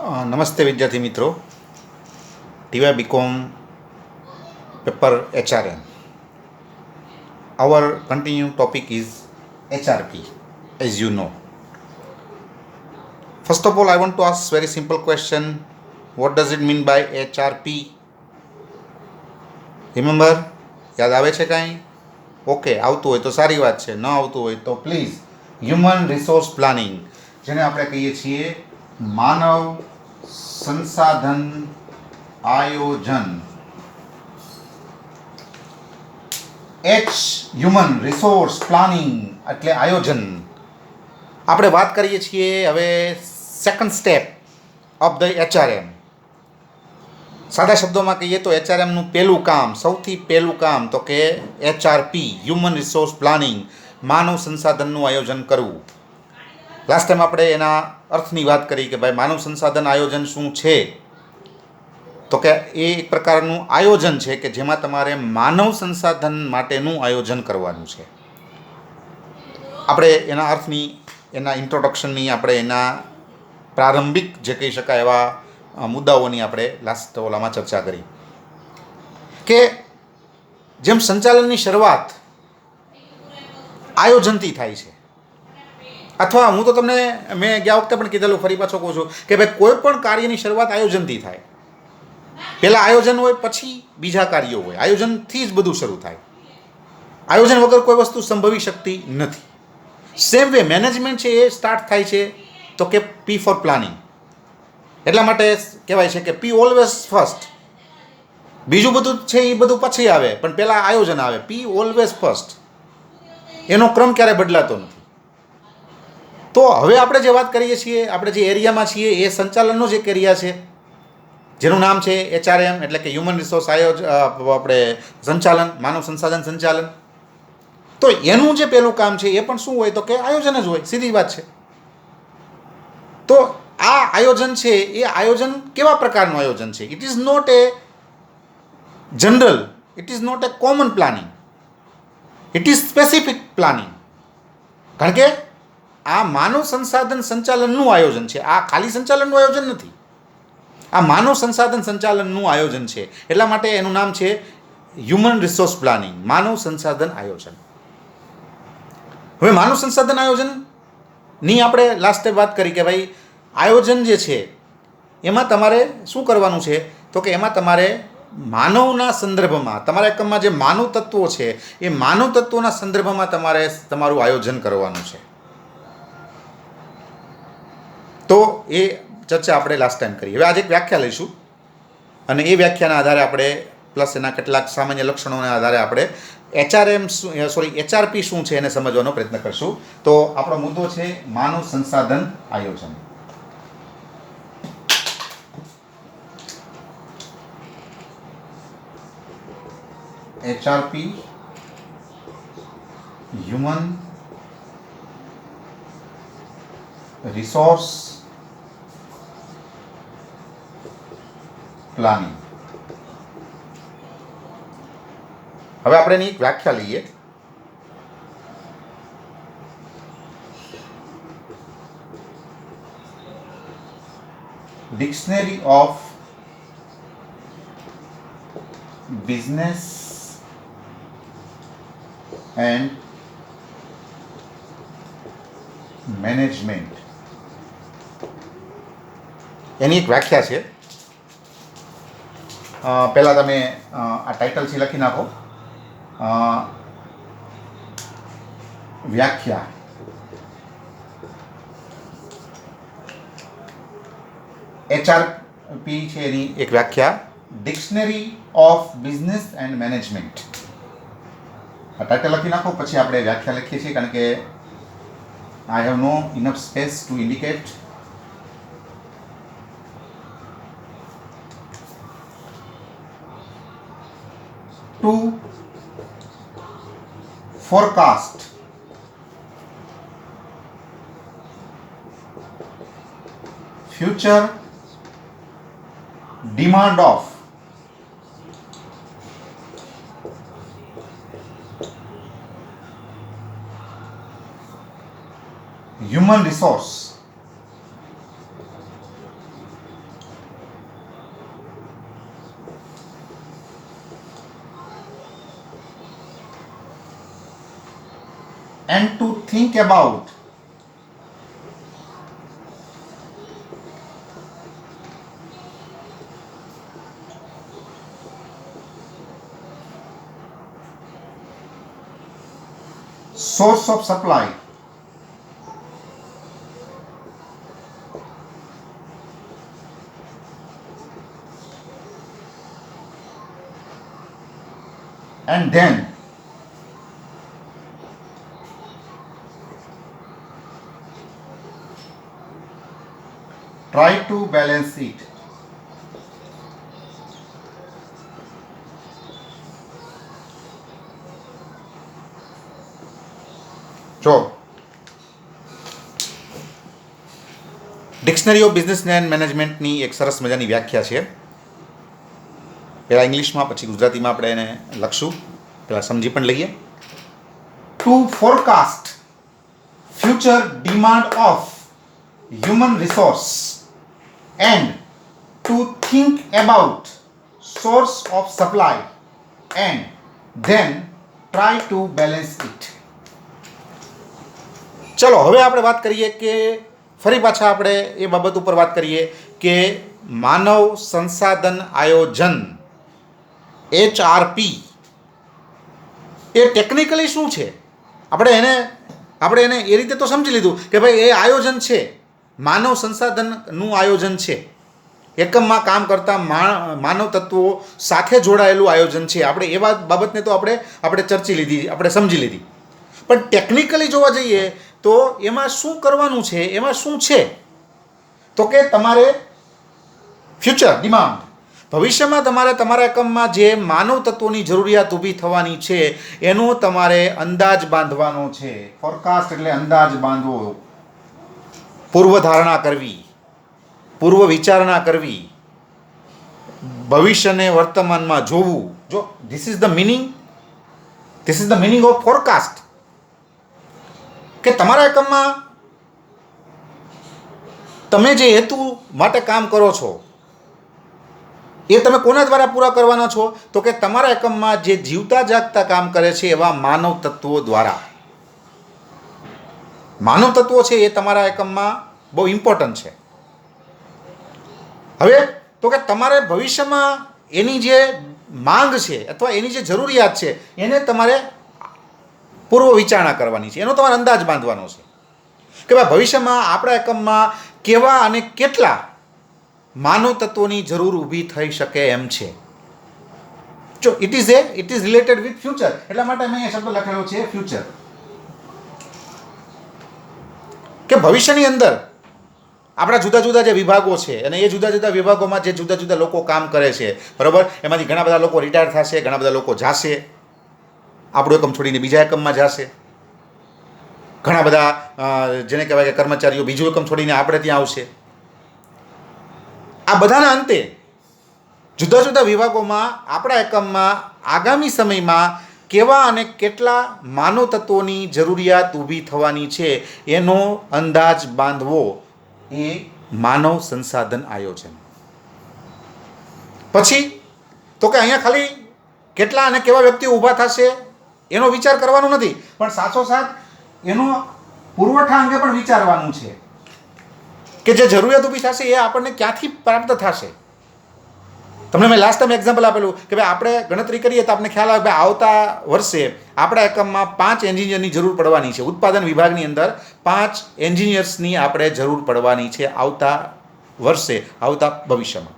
નમસ્તે વિદ્યાર્થી મિત્રો. TY BCom paper HRM. Our continuing topic is HRP, as you know. First of all, I want to ask very simple question. What does it mean by HRP? Remember? યાદ આવે છે કાંઈ? Okay, આવતું હોય તો સારી વાત છે, ન આવતું હોય તો પ્લીઝ. હ્યુમન રિસોર્સ પ્લાનિંગ, જેને આપણે કહીએ છીએ માનવ સંસાધન આયોજન. હ્યુમન રિસોર્સ પ્લાનિંગ એટલે આયોજન. આપણે વાત કરીએ છીએ હવે second step of the HRM. સાદા શબ્દોમાં કહીએ તો HRMનું પહેલું કામ, સૌથી પહેલું કામ તો કે HRP, હ્યુમન રિસોર્સ પ્લાનિંગ, માનવ સંસાધનનું આયોજન કરવું. લાસ્ટ ટાઈમ આપણે એના અર્થની વાત કરી કે ભાઈ માનવ સંસાધન આયોજન શું છે, તો કે એ એક પ્રકારનું આયોજન છે કે જેમાં તમારે માનવ સંસાધન માટેનું આયોજન કરવાનું છે. આપણે એના અર્થની, એના ઇન્ટ્રોડક્શનની, આપણે એના પ્રારંભિક જે કહી શકાય એવા મુદ્દાઓની આપણે લાસ્ટ ઓલામાં ચર્ચા કરી કે જેમ સંચાલનની શરૂઆત આયોજનથી થાય છે, અથવા હું તો તમને મેં ગયા વખતે પણ કીધેલું, ફરી પાછો કહું છું કે ભાઈ કોઈ પણ કાર્યની શરૂઆત આયોજનથી થાય. પહેલાં આયોજન હોય, પછી બીજા કાર્યો હોય. આયોજનથી જ બધું શરૂ થાય. આયોજન વગર કોઈ વસ્તુ સંભવી શકતી નથી. સેમ વે મેનેજમેન્ટ છે એ સ્ટાર્ટ થાય છે તો કે P ફોર પ્લાનિંગ. એટલા માટે કહેવાય છે કે P ઓલવેઝ ફર્સ્ટ. બીજું બધું છે એ બધું પછી આવે, પણ પહેલાં આયોજન આવે. P always first. એનો ક્રમ ક્યારે બદલાતો નથી. તો હવે આપણે જે વાત કરીએ છીએ, આપણે જે એરિયામાં છીએ એ સંચાલનનો જ એક એરિયા છે જેનું નામ છે HRM, એટલે કે હ્યુમન રિસોર્સ આપણે સંચાલન, માનવ સંસાધન સંચાલન. તો એનું જે પહેલું કામ છે એ પણ શું હોય તો કે આયોજન જ હોય. સીધી વાત છે. તો આ આયોજન છે એ આયોજન કેવા પ્રકારનું આયોજન છે? It is not a general, it is not a common planning, it is specific planning. કારણ કે આ માનવ સંસાધન સંચાલનનું આયોજન છે. આ ખાલી સંચાલનનું આયોજન નથી, આ માનવ સંસાધન સંચાલનનું આયોજન છે. એટલા માટે એનું નામ છે હ્યુમન રિસોર્સ પ્લાનિંગ, માનવ સંસાધન આયોજન. હવે માનવ સંસાધન આયોજનની આપણે લાસ્ટ ટાઈમ વાત કરી કે ભાઈ આયોજન જે છે એમાં તમારે શું કરવાનું છે તો કે એમાં તમારે માનવના સંદર્ભમાં, તમારા એકમમાં જે માનવ તત્વો છે એ માનવ તત્વોના સંદર્ભમાં તમારે તમારું આયોજન કરવાનું છે. તો એ ચર્ચા આપણે લાસ્ટ ટાઈમ કરી. હવે આજે એક વ્યાખ્યા લઈશું અને એ વ્યાખ્યાના આધારે આપણે પ્લસ એના કેટલાક સામાન્ય લક્ષણોના આધારે આપણે HRP શું છે એને સમજવાનો પ્રયત્ન કરશું. તો આપણો મુદ્દો છે માનવ સંસાધન આયોજન. HRP, human resource planning. હવે આપણે એની એક વ્યાખ્યા લઈએ. Dictionary of business and management, એની એક વ્યાખ્યા છે. પહેલાં તમે આ ટાઇટલથી લખી નાખો. વ્યાખ્યા. HRP છે એની એક વ્યાખ્યા, dictionary of business and management. આ ટાઇટલ લખી નાખો, પછી આપણે વ્યાખ્યા લખીએ છીએ, કારણ કે I have no enough space to indicate. To forecast future demand of human resource and to think about source of supply and then try to balance it. જો ડિક્શનરી ઓફ બિઝનેસ એન્ડ મેનેજમેન્ટની એક સરસ મજાની વ્યાખ્યા છે. પહેલાં ઇંગ્લિશમાં પછી ગુજરાતીમાં આપણે એને લખશું. પહેલાં સમજી પણ લઈએ. To forecast future demand of human resource and to think about source of supply and then try to balance it. ચલો હવે આપણે વાત કરીએ કે ફરી પાછા આપણે એ બાબત ઉપર વાત કરીએ કે માનવ સંસાધન આયોજન HRP એ ટેકનિકલી શું છે. આપણે એને એ રીતે તો સમજી લીધું કે ભાઈ એ આયોજન છે, માનવ સંસાધનનું આયોજન છે, એકમમાં કામ કરતા માનવ તત્વો સાથે જોડાયેલું આયોજન છે. આપણે એ બાબતને તો આપણે ચર્ચી લીધી, આપણે સમજી લીધી. પણ ટેકનિકલી જોવા જઈએ તો એમાં શું કરવાનું છે, એમાં શું છે તો કે તમારે ફ્યુચર ડિમાન્ડ, ભવિષ્યમાં તમારે તમારા એકમમાં જે માનવ તત્વોની જરૂરિયાત ઊભી થવાની છે એનો તમારે અંદાજ બાંધવાનો છે. ફોરકાસ્ટ એટલે અંદાજ બાંધવો, પૂર્વધારણા કરવી, પૂર્વ વિચારણા કરવી, ભવિષ્યને વર્તમાનમાં જોવું. જો this is the meaning of forecast. કે તમારા એકમમાં તમે જે હેતુ માટે કામ કરો છો એ તમે કોના દ્વારા પૂરા કરવાના છો તો કે તમારા એકમમાં જે જીવતા જાગતા કામ કરે છે એવા માનવ તત્વો દ્વારા. માનવ તત્વો છે એ તમારા એકમમાં બહુ ઇમ્પોર્ટન્ટ છે. હવે તો કે તમારે ભવિષ્યમાં એની જે માંગ છે અથવા એની જે જરૂરિયાત છે એને તમારે પૂર્વ વિચારણા કરવાની છે, એનો તમારે અંદાજ બાંધવાનો છે કે ભાઈ ભવિષ્યમાં આપણા એકમમાં કેવા અને કેટલા માનવ તત્વોની જરૂર ઊભી થઈ શકે એમ છે. જો it is related with future, એટલા માટે મેં એ શબ્દ લખેલો છે ફ્યુચર. કે ભવિષ્યની અંદર આપણા જુદા જુદા જે વિભાગો છે અને એ જુદા જુદા વિભાગોમાં જે જુદા જુદા લોકો કામ કરે છે, બરાબર, એમાંથી ઘણા બધા લોકો રિટાયર થશે, ઘણા બધા લોકો જશે, આપણું એકમ છોડીને બીજા એકમમાં જશે, ઘણા બધા જેને કહેવાય કે કર્મચારીઓ બીજું એકમ છોડીને આપણે ત્યાં આવશે. આ બધાના અંતે જુદા જુદા વિભાગોમાં આપણા એકમમાં આગામી સમયમાં કેવા અને કેટલા માનવ તત્વોની જરૂરિયાત ઊભી થવાની છે એનો અંદાજ બાંધવો એ માનવ સંસાધન આયોજન. પછી તો કે અહીંયા ખાલી કેટલા અને કેવા વ્યક્તિઓ ઊભા થશે એનો વિચાર કરવાનો નથી, પણ સાથોસાથ એનો પુરવઠા અંગે પણ વિચારવાનું છે કે જે જરૂરિયાત ઊભી થશે એ આપણને ક્યાંથી પ્રાપ્ત થશે. તમને મેં લાસ્ટ ટાઈમ એક્ઝામ્પલ આપેલું કે ભાઈ આપણે ગણતરી કરીએ તો આપણે ખ્યાલ આવે ભાઈ આવતા વર્ષે આપણા એકમમાં 5 એન્જિનિયરની જરૂર પડવાની છે. ઉત્પાદન વિભાગની અંદર 5 એન્જિનિયર્સની આપણે જરૂર પડવાની છે આવતા વર્ષે, આવતા ભવિષ્યમાં.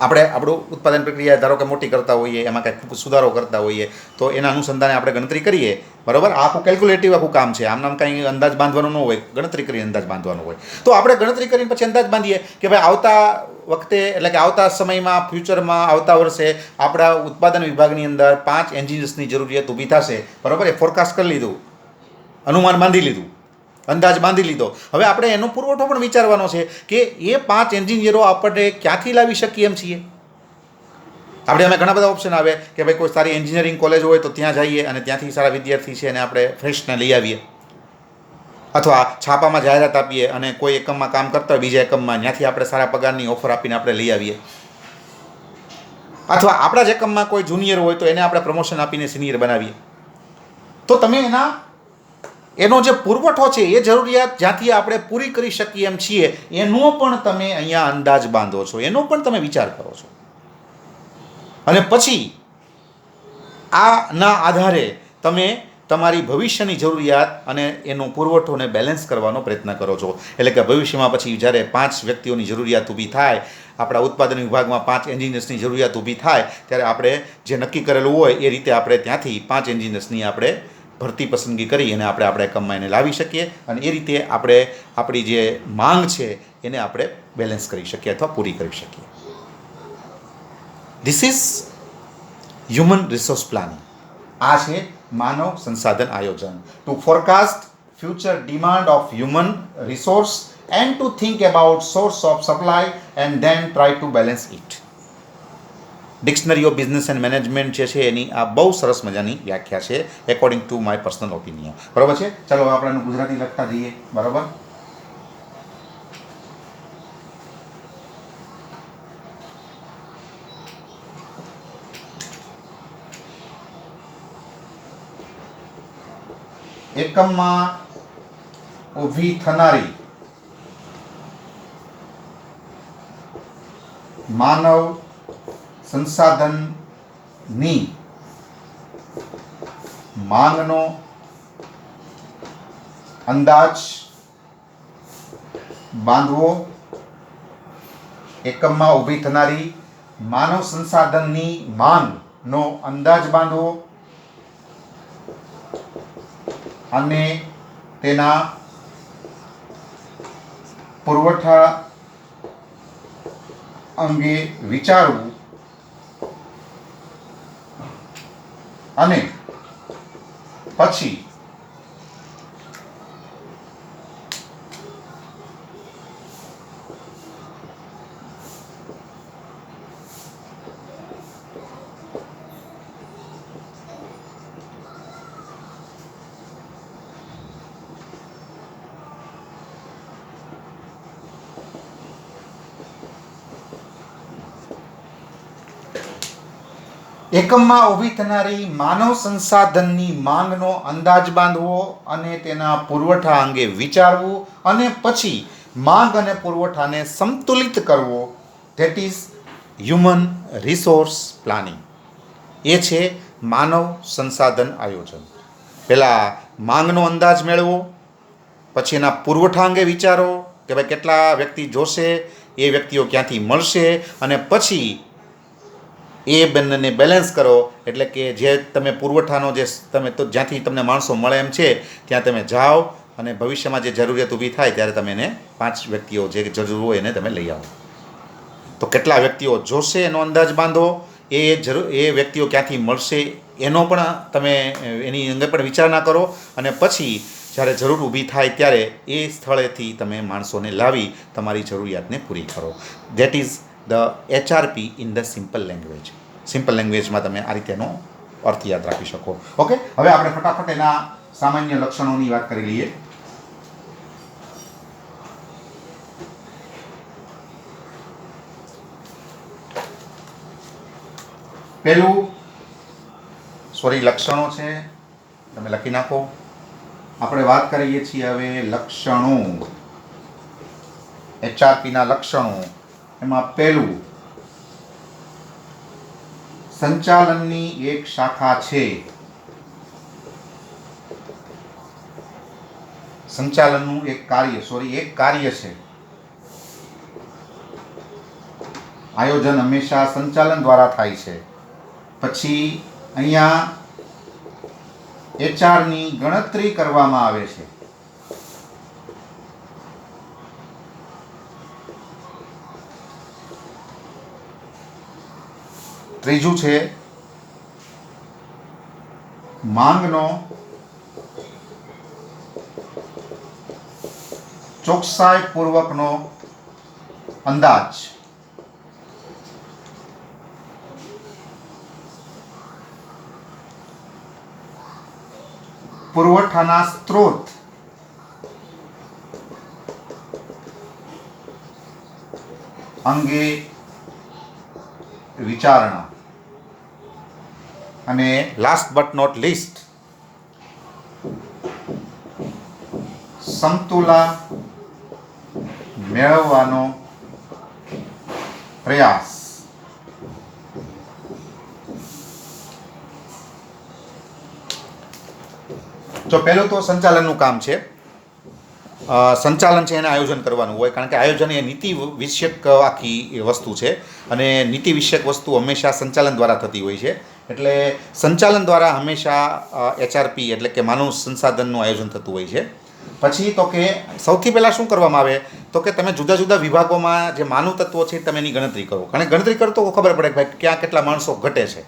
આપણે આપણું ઉત્પાદન પ્રક્રિયા ધારો કે મોટી કરતા હોઈએ, એમાં કંઈક ખૂબ સુધારો કરતા હોઈએ તો એના અનુસંધાને આપણે ગણતરી કરીએ, બરાબર. આખું કેલ્ક્યુલેટિવ આખું કામ છે, આમ કંઈ અંદાજ બાંધવાનો ન હોય, ગણતરી કરીને અંદાજ બાંધવાનો હોય. તો આપણે ગણતરી કરીને પછી અંદાજ બાંધીએ કે ભાઈ આવતા વખતે એટલે કે આવતા સમયમાં, ફ્યુચરમાં, આવતા વર્ષે આપણા ઉત્પાદન વિભાગની અંદર 5 એન્જિનિયર્સની જરૂરિયાત ઊભી થશે, બરાબર. એ ફોરકાસ્ટ કરી લીધું, અનુમાન બાંધી લીધું, અંદાજ બાંધી લીધો. હવે આપણે એનો પુરવઠો પણ વિચારવાનો છે કે એ 5 એન્જિનિયરો આપણે ક્યાંથી લાવી શકીએ એમ છીએ. આપણે અમે ઘણા બધા ઓપ્શન આવે કે ભાઈ કોઈ સારી એન્જિનિયરિંગ કોલેજ હોય તો ત્યાં જઈએ અને ત્યાંથી સારા વિદ્યાર્થી છે અને આપણે ફ્રેશને લઈ આવીએ, અથવા છાપામાં જાહેરાત આપીએ અને કોઈ એકમમાં કામ કરતા હોય બીજા એકમમાં, ત્યાંથી આપણે સારા પગારની ઓફર આપીને આપણે લઈ આવીએ, અથવા આપણા જ એકમમાં કોઈ જુનિયર હોય તો એને આપણે પ્રમોશન આપીને સિનિયર બનાવીએ. તો તમે એના એનો જે પુરવઠો છે એ જરૂરિયાત જ્યાંથી આપણે પૂરી કરી શકીએ એમ છીએ એનો પણ તમે અહીંયા અંદાજ બાંધો છો, એનો પણ તમે વિચાર કરો છો. અને પછી આના આધારે તમે તમારી ભવિષ્યની જરૂરિયાત અને એનો પુરવઠોને બેલેન્સ કરવાનો પ્રયત્ન કરો છો. એટલે કે ભવિષ્યમાં પછી જ્યારે 5 વ્યક્તિઓની જરૂરિયાત ઊભી થાય, આપણા ઉત્પાદન વિભાગમાં 5 એન્જિનિયર્સની જરૂરિયાત ઊભી થાય, ત્યારે આપણે જે નક્કી કરેલું હોય એ રીતે આપણે ત્યાંથી 5 એન્જિનિયર્સની આપણે ભરતી પસંદગી કરી અને આપણે કામમાં એને લાવી શકીએ અને એ રીતે આપણે આપણી જે માંગ છે એને આપણે બેલેન્સ કરી શકીએ અથવા પૂરી કરી શકીએ. This is human resource planning. આ છે માનવ સંસાધન આયોજન. To forecast future demand of human resource and to think about source of supply and then try to balance it. Dictionary of business and management જે છે એની આ બહુ સરસ મજાની વ્યાખ્યા છે according to my personal opinion. બરાબર છે. ચાલો આપણે ગુજરાતી લખતા જઈએ. બરાબર. એકમમાં ઊભી થનારી માનવ સંસાધનની માંગનો અંદાજ બાંધવો. એકમમાં ઊભી થનારી માનવ સંસાધનની માંગનો અંદાજ બાંધવો અને તેના પુરવઠા અંગે વિચારવું અને પછી એકમમાં ઊભી થનારી માનવ સંસાધનની માંગનો અંદાજ બાંધવો અને તેના પુરવઠા અંગે વિચારવું અને પછી માંગ અને પુરવઠાને સંતુલિત કરવો. That is human resource planning. એ છે માનવ સંસાધન આયોજન. પહેલાં માંગનો અંદાજ મેળવો, પછી એના પુરવઠા અંગે વિચારો કે ભાઈ કેટલા વ્યક્તિ જોશે, એ વ્યક્તિઓ ક્યાંથી મળશે, અને પછી એ બંનેને બેલેન્સ કરો. એટલે કે જે તમે પુરવઠાનો જે તમે તો જ્યાંથી તમને માણસો મળે એમ છે ત્યાં તમે જાઓ અને ભવિષ્યમાં જે જરૂરિયાત ઊભી થાય ત્યારે તમે એને 5 વ્યક્તિઓ જે જરૂર હોય એને તમે લઈ આવો. તો કેટલા વ્યક્તિઓ જોશે એનો અંદાજ બાંધો, એ વ્યક્તિઓ ક્યાંથી મળશે એનો પણ તમે એની અંગે પણ વિચારણા કરો અને પછી જ્યારે જરૂર ઊભી થાય ત્યારે એ સ્થળેથી તમે માણસોને લાવી તમારી જરૂરિયાતને પૂરી કરો. That is the HRP in the simple language. Simple લેંગ્વેજમાં તમે આ રીતેનો અર્થ યાદ રાખી શકો. ઓકે, હવે આપણે ફટાફટ એના સામાન્ય લક્ષણોની વાત કરી લઈએ. પહેલું લક્ષણો છે, તમે લખી નાખો. આપણે વાત કરીએ છીએ હવે લક્ષણો, HRPના લક્ષણો. એમાં પહેલું સંચાલનની એક શાખા છે. સંચાલનનું એક કાર્ય છે. આયોજન હંમેશા સંચાલન દ્વારા થાય છે. પછી અહીંયા HRની ગણતરી કરવામાં આવે છે. ત્રીજું છે માંગનો ચોકસાઈપૂર્વકનો અંદાજ. પુરવઠાના સ્ત્રોત અંગે વિચારણા. અને લાસ્ટ બટ નોટ લીસ્ટ સમતુલા મેળવવાનો પ્રયાસ. જો પહેલું તો સંચાલનનું કામ છે. સંચાલન છે એને આયોજન કરવાનું હોય, કારણ કે આયોજન એ નીતિ વિષયક આખી વસ્તુ છે અને નીતિ વિષયક વસ્તુ હંમેશા સંચાલન દ્વારા થતી હોય છે. એટલે સંચાલન દ્વારા હંમેશા HRP એટલે કે માનવ સંસાધનનું આયોજન થતું હોય છે. પછી તો કે સૌથી પહેલાં શું કરવામાં આવે તો કે તમે જુદા જુદા વિભાગોમાં જે માનવ તત્વો છે તમે એની ગણતરી કરો. કારણ કે ગણતરી કરતો ખબર પડે કે ભાઈ ક્યાં કેટલા માણસો ઘટે છે.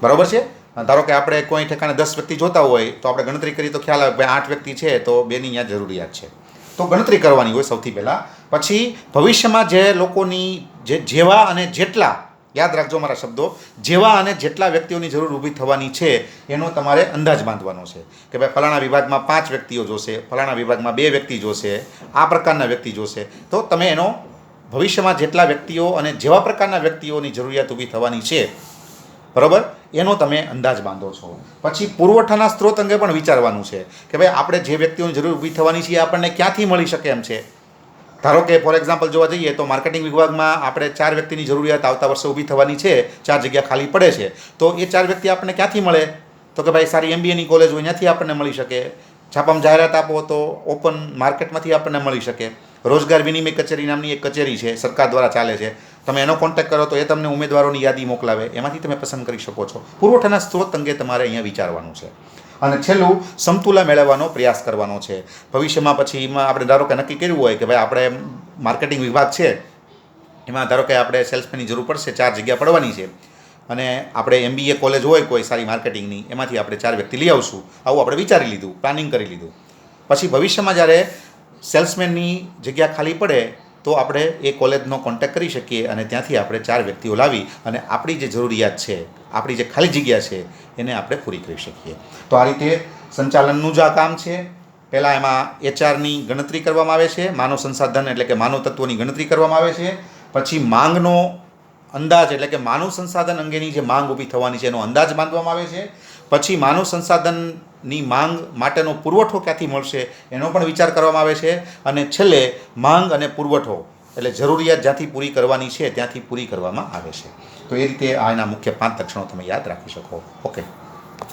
બરાબર છે. ધારો કે આપણે કોઈ ઠેકાણે 10 વ્યક્તિ જોતા હોય તો આપણે ગણતરી કરીએ તો ખ્યાલ આવે ભાઈ 8 વ્યક્તિ છે તો બેની અહીંયા જરૂરિયાત છે. તો ગણતરી કરવાની હોય સૌથી પહેલાં. પછી ભવિષ્યમાં જે લોકોની જેવા અને જેટલા, યાદ રાખજો મારા શબ્દો, જેવા અને જેટલા વ્યક્તિઓની જરૂર ઊભી થવાની છે એનો તમારે અંદાજ બાંધવાનો છે કે ભાઈ ફલાણા વિભાગમાં 5 વ્યક્તિઓ જોશે, ફલાણા વિભાગમાં 2 વ્યક્તિ જોશે, આ પ્રકારના વ્યક્તિ જોશે. તો તમે એનો ભવિષ્યમાં જેટલા વ્યક્તિઓ અને જેવા પ્રકારના વ્યક્તિઓની જરૂરિયાત ઊભી થવાની છે, બરાબર, એનો તમે અંદાજ બાંધો છો. પછી પુરવઠાના સ્ત્રોત અંગે પણ વિચારવાનું છે કે ભાઈ આપણે જે વ્યક્તિઓની જરૂર ઊભી થવાની છે એ આપણને ક્યાંથી મળી શકે એમ છે. ધારો કે ફોર એક્ઝામ્પલ જોવા જઈએ તો માર્કેટિંગ વિભાગમાં આપણે 4 વ્યક્તિની જરૂરિયાત આવતા વર્ષે ઊભી થવાની છે, 4 જગ્યા ખાલી પડે છે. તો એ 4 વ્યક્તિ આપણને ક્યાંથી મળે તો કે ભાઈ સારી MBAની કોલેજ હોય ત્યાંથી આપણને મળી શકે. છાપામાં જાહેરાત આપો તો ઓપન માર્કેટમાંથી આપણને મળી શકે. રોજગાર વિનિમય કચેરી નામની એક કચેરી છે, સરકાર દ્વારા ચાલે છે. તમે એનો કોન્ટેક્ટ કરો તો એ તમને ઉમેદવારોની યાદી મોકલાવે, એમાંથી તમે પસંદ કરી શકો છો. પુરવઠાના સ્ત્રોત અંગે તમારે અહીંયા વિચારવાનું છે. અને છેલ્લું સમતુલા મેળવવાનો પ્રયાસ કરવાનો છે. ભવિષ્યમાં પછી એમાં આપણે ધારો કે નક્કી કર્યું હોય કે ભાઈ આપણે માર્કેટિંગ વિભાગ છે એમાં ધારો કે આપણે સેલ્સમેનની જરૂર પડશે, 4 જગ્યા પડવાની છે અને આપણે MBA કોલેજ હોય કોઈ સારી માર્કેટિંગની, એમાંથી આપણે 4 વ્યક્તિ લઈ આવશું. આવું આપણે વિચારી લીધું, પ્લાનિંગ કરી લીધું. પછી ભવિષ્યમાં જ્યારે સેલ્સમેનની જગ્યા ખાલી પડે તો આપણે એ કોલેજનો કોન્ટેક્ટ કરી શકીએ અને ત્યાંથી આપણે 4 વ્યક્તિઓ લાવી અને આપણી જે જરૂરિયાત છે, આપણી જે ખાલી જગ્યા છે એને આપણે પૂરી કરી શકીએ. તો આ રીતે સંચાલનનું જ આ કામ છે. પહેલાં એમાં HRની ગણતરી કરવામાં આવે છે, માનવ સંસાધન એટલે કે માનવ તત્વોની ગણતરી કરવામાં આવે છે. પછી માંગનો અંદાજ એટલે કે માનવ સંસાધન અંગેની જે માંગ ઊભી થવાની છે એનો અંદાજ બાંધવામાં આવે છે. પછી માનવ સંસાધનની માંગ માટેનો પુરવઠો ક્યાંથી મળશે એનો પણ વિચાર કરવામાં આવે છે. અને છેલ્લે માંગ અને પુરવઠો એટલે જરૂરિયાત જ્યાંથી પૂરી કરવાની છે ત્યાંથી પૂરી કરવામાં આવે છે. તો એ રીતે આના મુખ્ય 5 લક્ષણો તમે યાદ રાખી શકો. ઓકે.